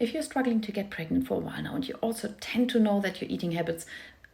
If you're struggling to get pregnant for a while now, and you also tend to know that your eating habits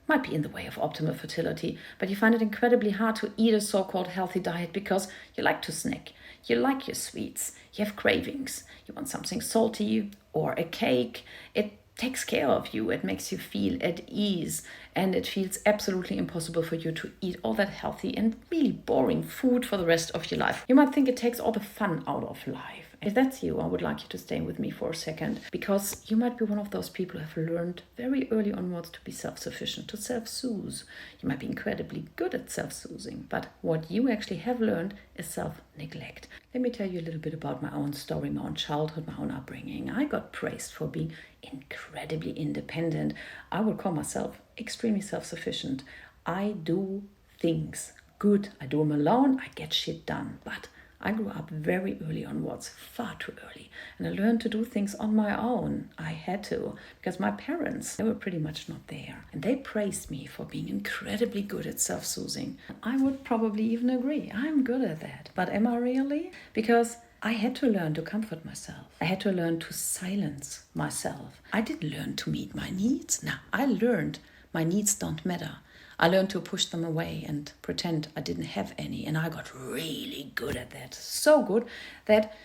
might be in the way of optimal fertility, but you find it incredibly hard to eat a so-called healthy diet because you like to snack, you like your sweets, you have cravings, you want something salty or a cake, it takes care of you, it makes you feel at ease, and it feels absolutely impossible for you to eat all that healthy and really boring food for the rest of your life. You might think it takes all the fun out of life. If that's you, I would like you to stay with me for a second, because you might be one of those people who have learned very early onwards to be self-sufficient, to self-soothe. You might be incredibly good at self-soothing, but what you actually have learned is self-neglect. Let me tell you a little bit about my own story, my own childhood, my own upbringing. I got praised for being incredibly independent. I would call myself extremely self-sufficient. I do things good. I do them alone. I get shit done. But I grew up very early onwards, far too early, and I learned to do things on my own. I had to, because my parents, they were pretty much not there. And they praised me for being incredibly good at self-soothing. I would probably even agree. I'm good at that. But am I really? Because I had to learn to comfort myself. I had to learn to silence myself. I didn't learn to meet my needs. No, I learned my needs don't matter. I learned to push them away and pretend I didn't have any. And I got really good at that. So good that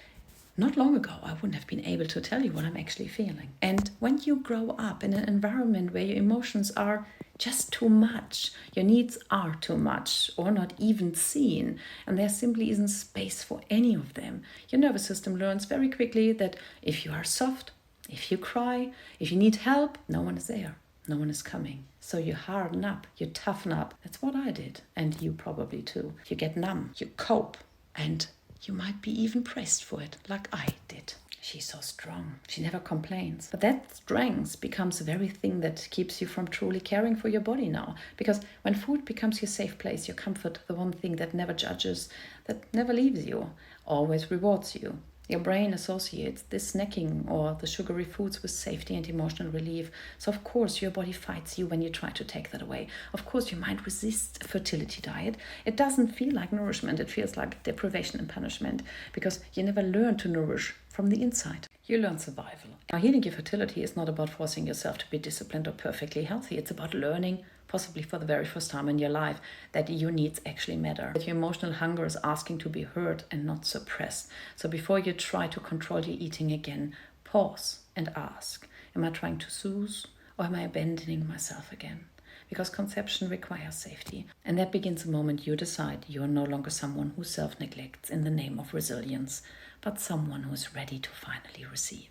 not long ago, I wouldn't have been able to tell you what I'm actually feeling. And when you grow up in an environment where your emotions are just too much, your needs are too much or not even seen, and there simply isn't space for any of them, your nervous system learns very quickly that if you are soft, if you cry, if you need help, no one is there. No one is coming. So you harden up, you toughen up. That's what I did. And you probably too. You get numb, you cope, and you might be even praised for it, like I did. She's so strong. She never complains. But that strength becomes the very thing that keeps you from truly caring for your body now. Because when food becomes your safe place, your comfort, the one thing that never judges, that never leaves you, always rewards you. Your brain associates this snacking or the sugary foods with safety and emotional relief. So of course your body fights you when you try to take that away. Of course your mind resists a fertility diet. It doesn't feel like nourishment. It feels like deprivation and punishment, because you never learn to nourish from the inside. You learn survival. Now, healing your fertility is not about forcing yourself to be disciplined or perfectly healthy. It's about learning, possibly for the very first time in your life, that your needs actually matter. That your emotional hunger is asking to be heard and not suppressed. So before you try to control your eating again, pause and ask, am I trying to soothe or am I abandoning myself again? Because conception requires safety. And that begins the moment you decide you are no longer someone who self-neglects in the name of resilience, but someone who is ready to finally receive.